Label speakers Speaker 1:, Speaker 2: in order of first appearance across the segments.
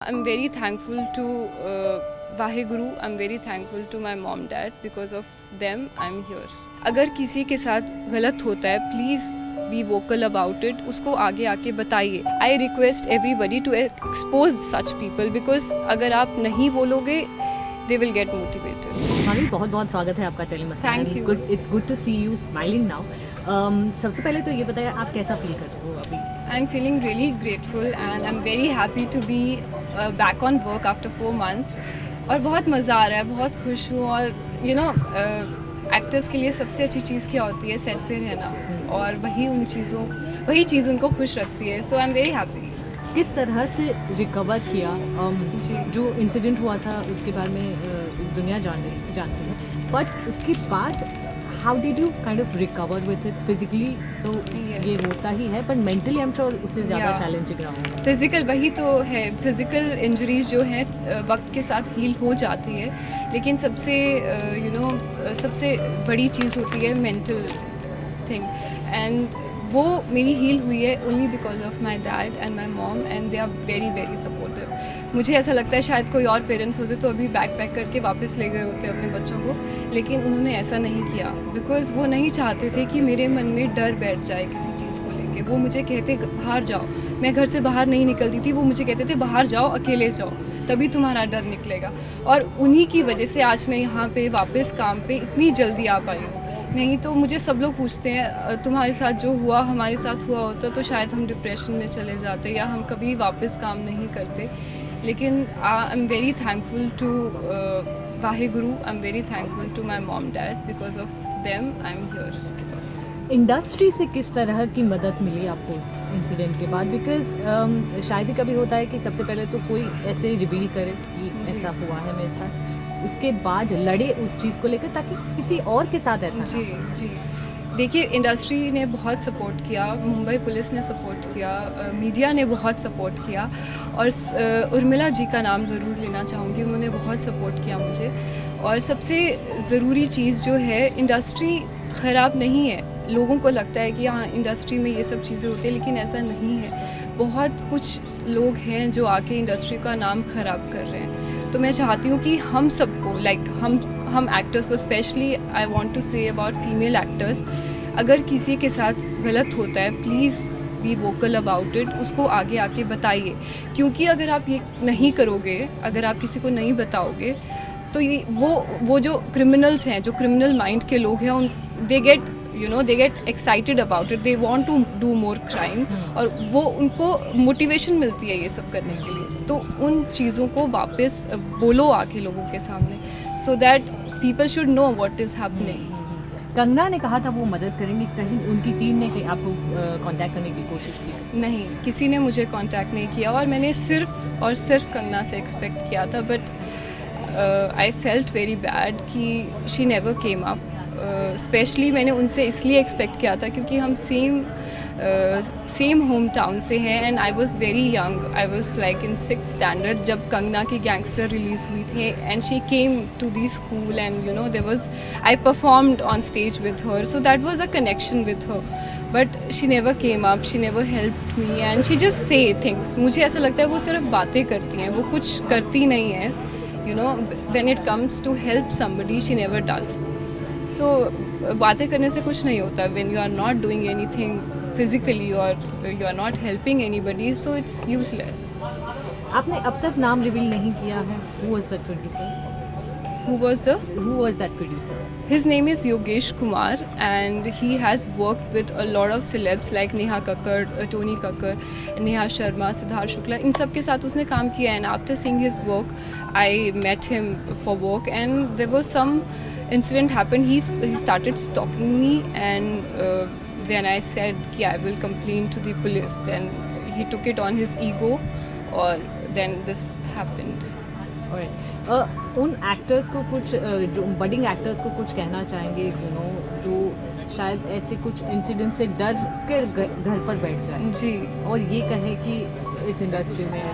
Speaker 1: I'm very thankful to Vaheguru. I'm very thankful to my mom dad because of them I'm here. अगर किसी के साथ गलत होता है please be vocal about it, उसको आगे आके बताइए. I request everybody to expose such people because अगर आप नहीं बोलोगे दे विल गेट मोटिवेटेड.
Speaker 2: मामी बहुत बहुत स्वागत है आपका टेलीमस्तान.
Speaker 1: Thank you.
Speaker 2: It's good to see you smiling now. सबसे पहले तो ये बताइए आप कैसा फील कर रहे हो अभी?
Speaker 1: I'm feeling really grateful and I'm very happy to be back on work after 4 months. और बहुत मज़ा आ रहा है, बहुत खुश हूँ. और यू नो एक्टर्स के लिए सबसे अच्छी चीज़ क्या होती है? सेट पे रहना, और वही चीज़ उनको खुश रखती है. सो आई एम वेरी हैप्पी.
Speaker 2: किस तरह से रिकवर किया?
Speaker 1: जी.
Speaker 2: जो इंसिडेंट हुआ था उसके बारे में दुनिया जानती है, बट उसके बाद how did you kind of recover with it? Physically तो
Speaker 1: Yes.
Speaker 2: ये होता ही है, but mentally I am sure उससे ज़्यादा
Speaker 1: Yeah.
Speaker 2: चैलेंजिंग रहा होगा.
Speaker 1: फिज़िकल वही तो है, फिज़िकल इंजरीज जो हैं वक्त के साथ हील हो जाती है, लेकिन सबसे सबसे बड़ी चीज़ होती है मेंटल थिंग. एंड वो मेरी हील हुई है only because of my dad and my mom and they are very very supportive. मुझे ऐसा लगता है शायद कोई और पेरेंट्स होते तो अभी बैक पैक करके वापस ले गए होते अपने बच्चों को, लेकिन उन्होंने ऐसा नहीं किया बिकॉज वो नहीं चाहते थे कि मेरे मन में डर बैठ जाए किसी चीज़ को लेके. वो मुझे कहते बाहर जाओ, मैं घर से बाहर नहीं निकलती थी, वो मुझे कहते थे बाहर जाओ, अकेले जाओ, तभी तुम्हारा डर निकलेगा. और उन्हीं की वजह से आज मैं यहाँ पे वापस काम पे इतनी जल्दी आ पाई हूँ. नहीं तो मुझे सब लोग पूछते हैं तुम्हारे साथ जो हुआ हमारे साथ हुआ होता तो शायद हम डिप्रेशन में चले जाते या हम कभी वापस काम नहीं करते. लेकिन I am very thankful to Waheguru. I am very thankful to my mom dad because of them I am here.
Speaker 2: Industry से किस तरह की मदद मिली आपको इंसिडेंट के बाद? बिकॉज शायद ही कभी होता है कि सबसे पहले तो कोई ऐसे रिवील करे कि
Speaker 1: जी.
Speaker 2: ऐसा हुआ है मेरे साथ, उसके बाद लड़े उस चीज़ को लेकर ताकि किसी और के साथ ऐसा
Speaker 1: जी
Speaker 2: ना हो.
Speaker 1: जी. देखिए, इंडस्ट्री ने बहुत सपोर्ट किया, मुंबई पुलिस ने सपोर्ट किया, मीडिया ने बहुत सपोर्ट किया, और उर्मिला जी का नाम ज़रूर लेना चाहूँगी. उन्होंने बहुत सपोर्ट किया मुझे. और सबसे ज़रूरी चीज़ जो है, इंडस्ट्री ख़राब नहीं है. लोगों को लगता है कि हाँ इंडस्ट्री में ये सब चीज़ें होती हैं, लेकिन ऐसा नहीं है. बहुत कुछ लोग हैं जो आके इंडस्ट्री का नाम ख़राब कर रहे हैं. तो मैं चाहती हूँ कि हम सबको हम एक्टर्स को specially I want to say about female actors, अगर किसी के साथ गलत होता है please be vocal about it, उसको आगे आके बताइए. क्योंकि अगर आप ये नहीं करोगे, अगर आप किसी को नहीं बताओगे, तो ये वो जो क्रिमिनल्स हैं, जो क्रिमिनल माइंड के लोग हैं, they get excited about it, they want to do more crime, और वो उनको मोटिवेशन मिलती है ये सब करने के लिए. तो उन चीज़ों को वापस बोलो आके लोगों के सामने, so that people should know what is happening.
Speaker 2: Kangana ने कहा था वो मदद करेंगी, कहीं उनकी टीम ने कहीं आपको कांटेक्ट करने की कोशिश की?
Speaker 1: नहीं, किसी ने मुझे कांटेक्ट नहीं किया, और मैंने सिर्फ और सिर्फ कंगना से एक्सपेक्ट किया था. But I felt very bad कि she never came up. Specially मैंने उनसे इसलिए एक्सपेक्ट किया था क्योंकि हम सेम होम टाउन से हैं. And I was very young, I was like in 6th standard जब कंगना की गैंगस्टर रिलीज़ हुई थी. And she came to the school and there was, I performed on stage with her, so that was a connection with her. But she never came up, she never helped me, and she just say things. मुझे ऐसा लगता है वो सिर्फ बातें करती हैं, वो कुछ करती नहीं है. When it comes to help somebody she never does. So बातें करने से कुछ नहीं होता. When you are not doing anything physically और you are not helping anybody, so it's useless.
Speaker 2: आपने अब तक नाम रिवील नहीं किया है. Who was that producer?
Speaker 1: Who was
Speaker 2: that producer?
Speaker 1: His name is Yogesh Kumar, and he has worked with a lot of celebs like Neha Kakkar, Tony Kakkar, Neha Sharma, Siddharth Shukla. इन सब के साथ उसने काम किया. And after seeing his work, I met him for work, and there was some incident happened. He started stalking me, and when I said कि I will complain to the police, then he took it on his ego, or then this happened.
Speaker 2: उन actors को कुछ जो budding actors को कुछ कहना चाहेंगे जो शायद ऐसे कुछ इंसिडेंट से डर कर घर पर बैठ जाए
Speaker 1: जी.
Speaker 2: और ये कहे कि इस इंडस्ट्री में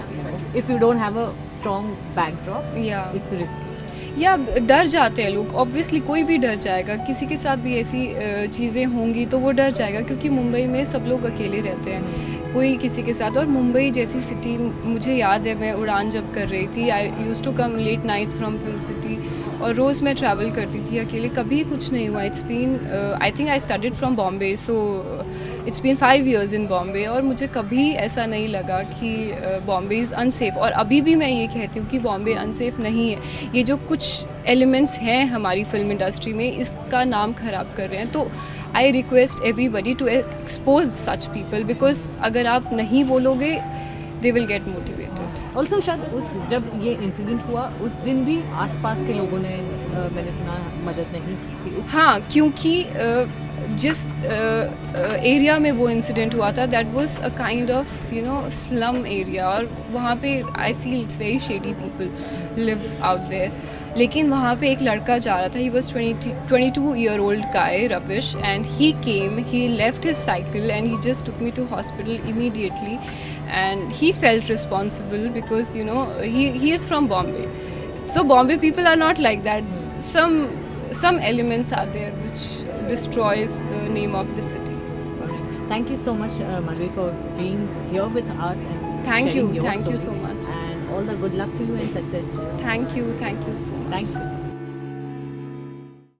Speaker 2: if you don't have a strong backdrop it's risky.
Speaker 1: या डर जाते हैं लोग, ऑब्वियसली कोई भी डर जाएगा. किसी के साथ भी ऐसी चीज़ें होंगी तो वो डर जाएगा, क्योंकि मुंबई में सब लोग अकेले रहते हैं. कोई किसी के साथ। और मुंबई जैसी सिटी, मुझे याद है मैं उड़ान जब कर रही थी, I use to come late nights from film city, और रोज़ मैं ट्रैवल करती थी अकेले, कभी कुछ नहीं हुआ। It's been I think I studied from Bombay, so it's been 5 years in Bombay, और मुझे कभी ऐसा नहीं लगा कि बॉम्बे इज़ अनसेफ। और अभी भी मैं ये कहती हूँ कि बॉम्बे अनसेफ नहीं है। ये जो कुछ एलिमेंट्स हैं हमारी फिल्म इंडस्ट्री में, इसका नाम ख़राब कर रहे हैं। तो I request everybody to expose such people, because अगर आप नहीं बोलोगे they will get motivated.
Speaker 2: Also शायद उस जब ये इंसिडेंट हुआ उस दिन भी आसपास के लोगों ने मैंने सुना मदद नहीं की थी
Speaker 1: हाँ, क्योंकि जिस एरिया में वो इंसिडेंट हुआ था, that was a kind of slum area, और वहाँ पे I feel it's very shady people live out there. लेकिन वहाँ पे एक लड़का जा रहा था, he was 22-year-old guy, Ravish, and he came, he left his cycle and he just took me to hospital immediately, and he felt responsible because he is from Bombay. So Bombay people are not like that. Some elements are there which destroys the name of the city.
Speaker 2: Thank you so much, Madhuri, for being here with us and
Speaker 1: Thank you
Speaker 2: sharing your
Speaker 1: so
Speaker 2: story.
Speaker 1: much.
Speaker 2: And all the good luck to you and success to you.
Speaker 1: Thank you so much.
Speaker 2: Thank you.